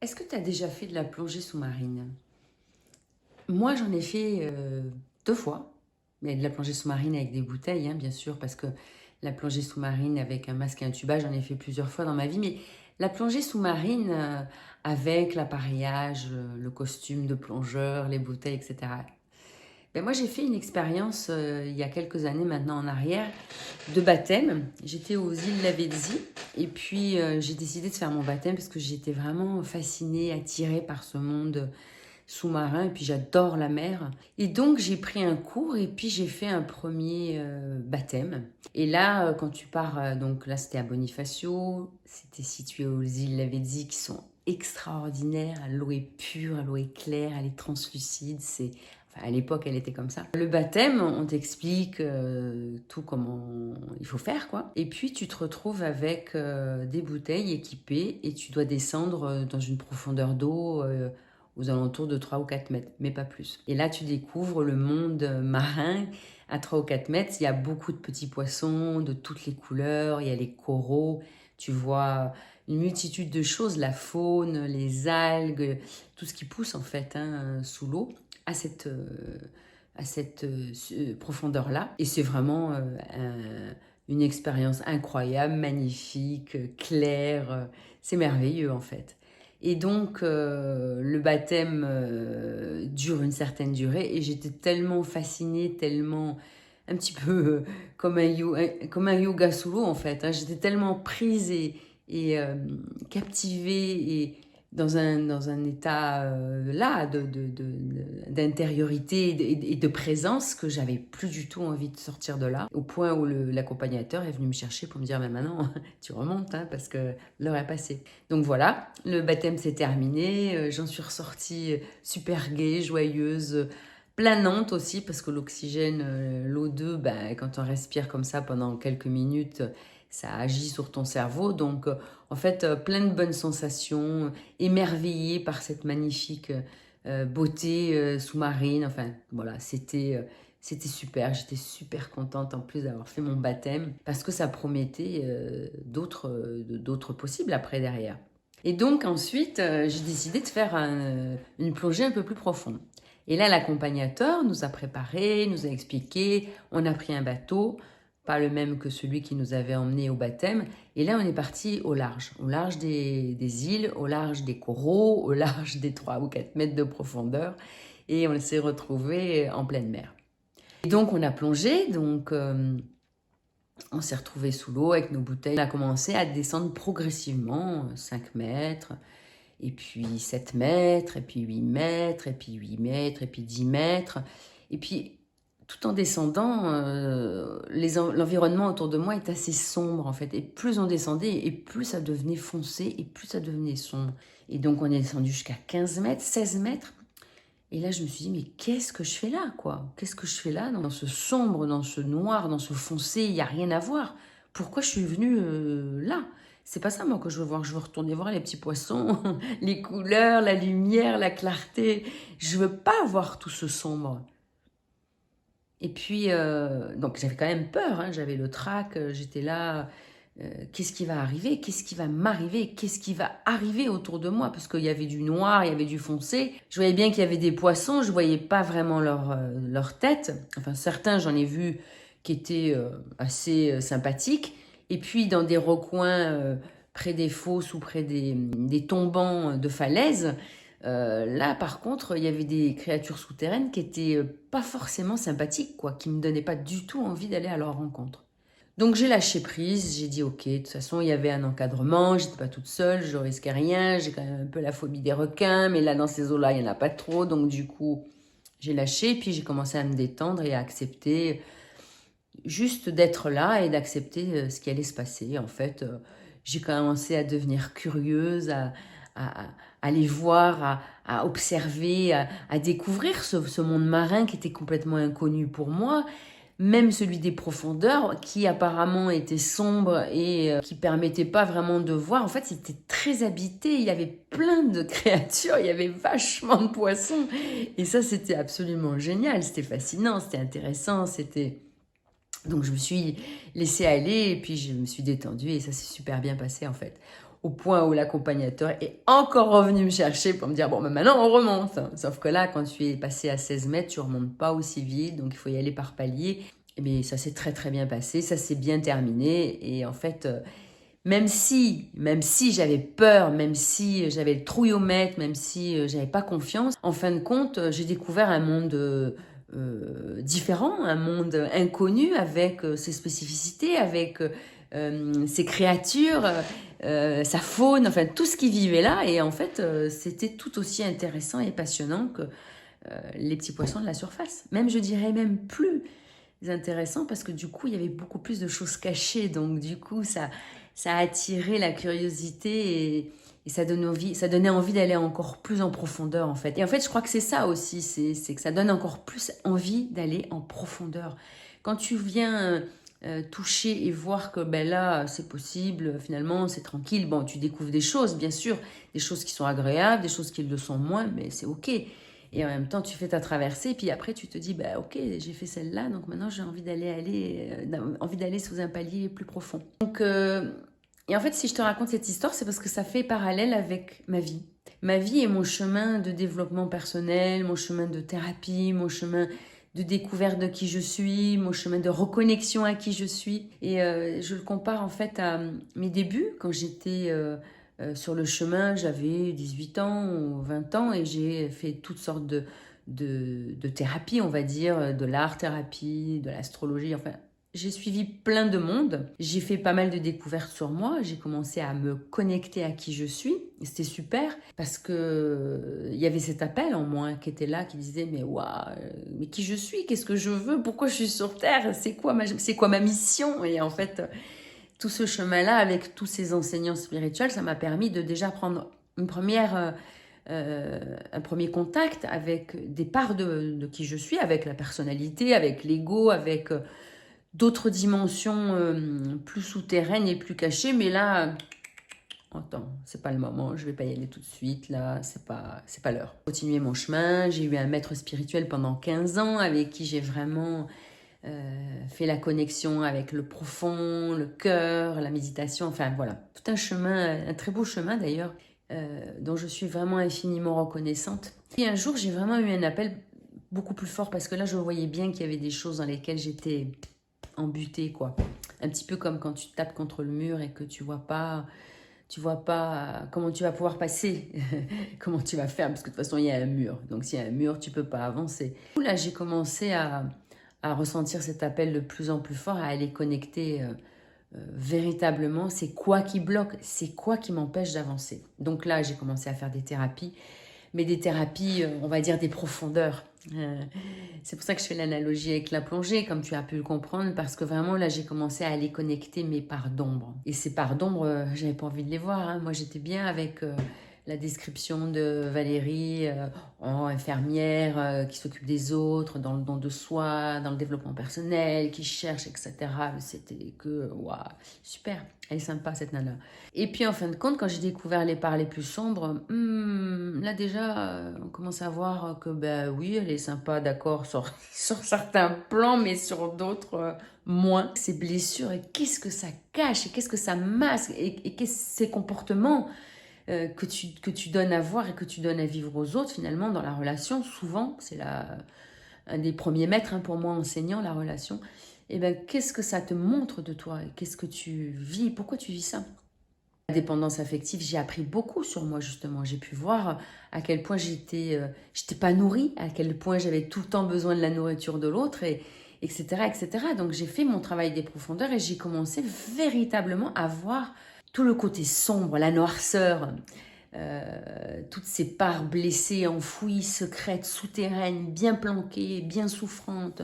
Est-ce que tu as déjà fait de la plongée sous-marine? Moi, j'en ai fait 2 fois. Mais de la plongée sous-marine avec des bouteilles, hein, bien sûr, parce que la plongée sous-marine avec un masque et un tuba, j'en ai fait plusieurs fois dans ma vie. Mais la plongée sous-marine avec l'appareillage, le costume de plongeur, les bouteilles, etc. Ben moi, j'ai fait une expérience il y a quelques années maintenant en arrière de baptême. J'étais aux îles Lavezzi et puis j'ai décidé de faire mon baptême parce que j'étais vraiment fascinée, attirée par ce monde sous-marin et puis j'adore la mer. Et donc j'ai pris un cours et puis j'ai fait un premier baptême. Et là, quand tu pars, donc là c'était à Bonifacio, c'était situé aux îles Lavezzi qui sont extraordinaires. L'eau est pure, l'eau est claire, elle est translucide. À l'époque, elle était comme ça. Le baptême, on t'explique tout comment il faut faire, quoi. Et puis, tu te retrouves avec des bouteilles équipées et tu dois descendre dans une profondeur d'eau aux alentours de 3 ou 4 mètres, mais pas plus. Et là, tu découvres le monde marin à 3 ou 4 mètres. Il y a beaucoup de petits poissons de toutes les couleurs, il y a les coraux, tu vois une multitude de choses, la faune, les algues, tout ce qui pousse en fait sous l'eau à cette profondeur-là. Et c'est vraiment une expérience incroyable, magnifique, claire. C'est merveilleux en fait. Et donc, le baptême dure une certaine durée et j'étais tellement fascinée, tellement un petit peu comme un yoga sous l'eau en fait. J'étais tellement prise et captivée et dans un état là d'intériorité et de présence que j'avais plus du tout envie de sortir de là, au point où l'accompagnateur est venu me chercher pour me dire mais maintenant tu remontes parce que l'heure est passée. Donc voilà, le baptême s'est terminé, j'en suis ressortie super gaie, joyeuse, planante aussi parce que l'oxygène, l'O2, quand on respire comme ça pendant quelques minutes, ça agit sur ton cerveau. Donc en fait, plein de bonnes sensations, émerveillée par cette magnifique beauté sous-marine. Enfin voilà, c'était super. J'étais super contente en plus d'avoir fait mon baptême parce que ça promettait d'autres possibles après derrière. Et donc ensuite, j'ai décidé de faire une plongée un peu plus profonde. Et là, l'accompagnateur nous a préparé, nous a expliqué, on a pris un bateau, pas le même que celui qui nous avait emmenés au baptême. Et là, on est parti au large des îles, au large des coraux, au large des 3 ou 4 mètres de profondeur. Et on s'est retrouvés en pleine mer. Et donc, on a plongé, donc on s'est retrouvés sous l'eau avec nos bouteilles. On a commencé à descendre progressivement, 5 mètres, et puis 7 mètres, et puis 8 mètres, et puis 8 mètres, et puis 10 mètres. Et puis, tout en descendant, l'environnement autour de moi est assez sombre en fait. Et plus on descendait, et plus ça devenait foncé, et plus ça devenait sombre. Et donc on est descendu jusqu'à 15 mètres, 16 mètres. Et là, je me suis dit, mais qu'est-ce que je fais là, quoi? Qu'est-ce que je fais là, dans ce sombre, dans ce noir, dans ce foncé? Il n'y a rien à voir. Pourquoi je suis venue là? C'est pas ça, moi, que je veux voir. Je veux retourner voir les petits poissons, les couleurs, la lumière, la clarté. Je veux pas voir tout ce sombre. Et puis, donc j'avais quand même peur, j'avais le trac, j'étais là, qu'est-ce qui va arriver? Qu'est-ce qui va m'arriver? Qu'est-ce qui va arriver autour de moi? Parce qu'il y avait du noir, il y avait du foncé. Je voyais bien qu'il y avait des poissons, je voyais pas vraiment leur tête. Enfin, certains, j'en ai vu qui étaient assez sympathiques. Et puis, dans des recoins près des fosses ou près des tombants de falaises, là, par contre, il y avait des créatures souterraines qui étaient pas forcément sympathiques, quoi, qui me donnaient pas du tout envie d'aller à leur rencontre. Donc j'ai lâché prise, j'ai dit ok, de toute façon il y avait un encadrement, j'étais pas toute seule, je risquais rien, j'ai quand même un peu la phobie des requins, mais là dans ces eaux-là il y en a pas trop, donc du coup j'ai lâché, puis j'ai commencé à me détendre et à accepter juste d'être là et d'accepter ce qui allait se passer. En fait, j'ai commencé à devenir curieuse, à aller voir, à observer, à découvrir ce monde marin qui était complètement inconnu pour moi, même celui des profondeurs qui apparemment était sombre et qui permettait pas vraiment de voir. En fait, c'était très habité, il y avait plein de créatures, il y avait vachement de poissons et ça c'était absolument génial, c'était fascinant, c'était intéressant, c'était... Donc je me suis laissée aller et puis je me suis détendue et ça s'est super bien passé en fait. au point où l'accompagnateur est encore revenu me chercher pour me dire, bon, ben maintenant on remonte. Sauf que là, quand tu es passé à 16 mètres, tu remontes pas aussi vite, donc il faut y aller par palier. Mais ça s'est très très bien passé, ça s'est bien terminé. Et en fait, même si j'avais peur, même si j'avais le trouillomètre, même si j'avais pas confiance, en fin de compte, j'ai découvert un monde différent, un monde inconnu avec ses spécificités, avec ses créatures, sa faune, enfin tout ce qui vivait là. Et en fait, c'était tout aussi intéressant et passionnant que les petits poissons de la surface. Même, je dirais même plus intéressant parce que du coup, il y avait beaucoup plus de choses cachées. Donc du coup, ça a attiré la curiosité et ça donnait envie d'aller encore plus en profondeur en fait. Et en fait, je crois que c'est ça aussi, c'est que ça donne encore plus envie d'aller en profondeur. Quand tu viens toucher et voir que ben là, c'est possible, finalement, c'est tranquille, bon, tu découvres des choses, bien sûr, des choses qui sont agréables, des choses qui le sont moins, mais c'est ok. Et en même temps, tu fais ta traversée, et puis après, tu te dis, bah, ok, j'ai fait celle-là, donc maintenant, j'ai envie d'aller sous un palier plus profond. Donc, et en fait, si je te raconte cette histoire, c'est parce que ça fait parallèle avec ma vie. Ma vie est mon chemin de développement personnel, mon chemin de thérapie, mon chemin de découverte de qui je suis, mon chemin de reconnexion à qui je suis. Et je le compare en fait à mes débuts, quand j'étais sur le chemin, j'avais 18 ans ou 20 ans et j'ai fait toutes sortes de thérapies, on va dire, de l'art-thérapie, de l'astrologie, enfin, j'ai suivi plein de monde. J'ai fait pas mal de découvertes sur moi. J'ai commencé à me connecter à qui je suis. Et c'était super parce que il y avait cet appel en moi qui était là, qui disait mais waouh, mais qui je suis, qu'est-ce que je veux, pourquoi je suis sur Terre, c'est quoi ma mission. Et en fait, tout ce chemin-là avec tous ces enseignants spirituels, ça m'a permis de déjà prendre un premier contact avec des parts de qui je suis, avec la personnalité, avec l'ego, avec d'autres dimensions plus souterraines et plus cachées. Mais là, attends, c'est pas le moment, je vais pas y aller tout de suite, là, c'est pas l'heure. Continuer mon chemin, j'ai eu un maître spirituel pendant 15 ans avec qui j'ai vraiment fait la connexion avec le profond, le cœur, la méditation, enfin voilà. Tout un chemin, un très beau chemin d'ailleurs, dont je suis vraiment infiniment reconnaissante. Et un jour, j'ai vraiment eu un appel beaucoup plus fort parce que là, je voyais bien qu'il y avait des choses dans lesquelles j'étais embutée, quoi. Un petit peu comme quand tu tapes contre le mur et que tu vois pas comment tu vas pouvoir passer, comment tu vas faire, parce que de toute façon, il y a un mur. Donc, s'il y a un mur, tu peux pas avancer. Là, j'ai commencé à ressentir cet appel de plus en plus fort, à aller connecter véritablement. C'est quoi qui bloque, c'est quoi qui m'empêche d'avancer. Donc là, j'ai commencé à faire des thérapies, mais des thérapies, on va dire, des profondeurs. C'est pour ça que je fais l'analogie avec la plongée, comme tu as pu le comprendre, parce que vraiment, là, j'ai commencé à aller connecter mes parts d'ombre. Et ces parts d'ombre, j'avais pas envie de les voir, hein. Moi, j'étais bien avec la description de Valérie, infirmière, qui s'occupe des autres, dans le don de soi, dans le développement personnel, qui cherche, etc. C'était que, waouh, super, elle est sympa, cette nana. Et puis, en fin de compte, quand j'ai découvert les parts les plus sombres, là, déjà, on commence à voir que, ben oui, elle est sympa, d'accord, sur certains plans, mais sur d'autres, moins. Ces blessures, et qu'est-ce que ça cache, et qu'est-ce que ça masque, et qu'est-ce ces comportements que tu donnes à voir et que tu donnes à vivre aux autres, finalement, dans la relation, souvent, c'est un des premiers maîtres, hein, pour moi, enseignant la relation. Et ben, qu'est-ce que ça te montre de toi? Qu'est-ce que tu vis? Pourquoi tu vis ça? La dépendance affective, j'ai appris beaucoup sur moi, justement. J'ai pu voir à quel point j'étais pas nourrie, à quel point j'avais tout le temps besoin de la nourriture de l'autre, etc., etc. Donc, j'ai fait mon travail des profondeurs et j'ai commencé véritablement à voir tout le côté sombre, la noirceur, toutes ces parts blessées, enfouies, secrètes, souterraines, bien planquées, bien souffrantes,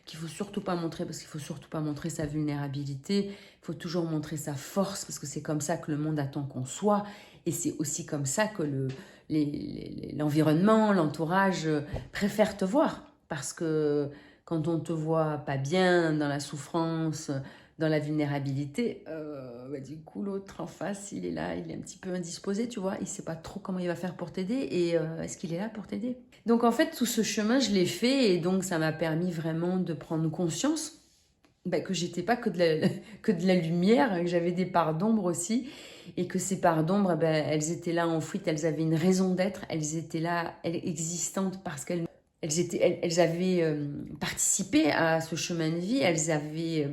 qu'il faut surtout pas montrer parce qu'il faut surtout pas montrer sa vulnérabilité. Il faut toujours montrer sa force parce que c'est comme ça que le monde attend qu'on soit et c'est aussi comme ça que l'environnement, l'entourage préfère te voir parce que quand on te voit pas bien dans la souffrance, dans la vulnérabilité, du coup l'autre en face il est là, il est un petit peu indisposé, tu vois, il sait pas trop comment il va faire pour t'aider et est-ce qu'il est là pour t'aider? Donc en fait tout ce chemin je l'ai fait et donc ça m'a permis vraiment de prendre conscience que j'étais pas que de la lumière, que j'avais des parts d'ombre aussi, et que ces parts d'ombre, elles étaient là enfouies, elles avaient une raison d'être, elles étaient là, elles existantes parce elles avaient participé à ce chemin de vie, elles avaient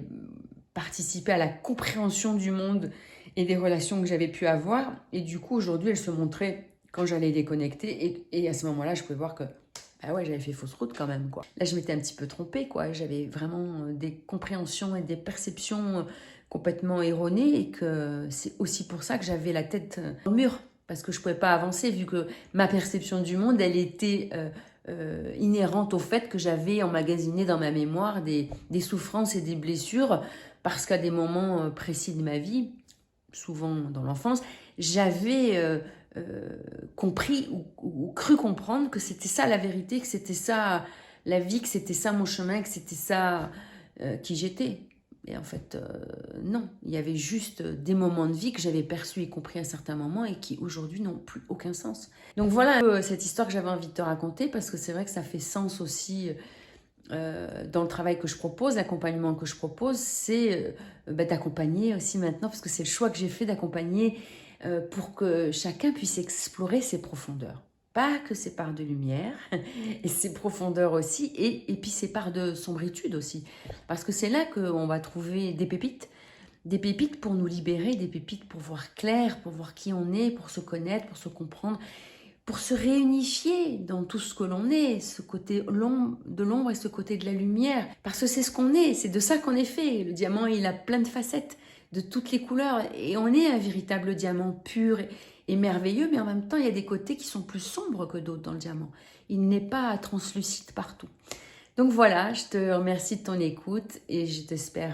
participé à la compréhension du monde et des relations que j'avais pu avoir. Et du coup, aujourd'hui, elles se montraient quand j'allais déconnecter. Et à ce moment-là, je pouvais voir que ouais, j'avais fait fausse route quand même, quoi. Là, je m'étais un petit peu trompée, quoi. J'avais vraiment des compréhensions et des perceptions complètement erronées et que c'est aussi pour ça que j'avais la tête dans le mur parce que je pouvais pas avancer vu que ma perception du monde, elle était inhérente au fait que j'avais emmagasiné dans ma mémoire des souffrances et des blessures parce qu'à des moments précis de ma vie, souvent dans l'enfance, j'avais compris ou cru comprendre que c'était ça la vérité, que c'était ça la vie, que c'était ça mon chemin, que c'était ça qui j'étais. Et en fait, non. Il y avait juste des moments de vie que j'avais perçus et compris à certains moments et qui aujourd'hui n'ont plus aucun sens. Donc voilà cette histoire que j'avais envie de te raconter parce que c'est vrai que ça fait sens aussi dans le travail que je propose, l'accompagnement que je propose, c'est d'accompagner aussi maintenant, parce que c'est le choix que j'ai fait d'accompagner pour que chacun puisse explorer ses profondeurs. Pas que ses parts de lumière, et ses profondeurs aussi, et puis ses parts de sombritude aussi. Parce que c'est là qu'on va trouver des pépites pour nous libérer, des pépites pour voir clair, pour voir qui on est, pour se connaître, pour se comprendre, pour se réunifier dans tout ce que l'on est, ce côté de l'ombre et ce côté de la lumière. Parce que c'est ce qu'on est, c'est de ça qu'on est fait. Le diamant, il a plein de facettes, de toutes les couleurs, et on est un véritable diamant pur et merveilleux, mais en même temps, il y a des côtés qui sont plus sombres que d'autres dans le diamant. Il n'est pas translucide partout. Donc voilà, je te remercie de ton écoute et je t'espère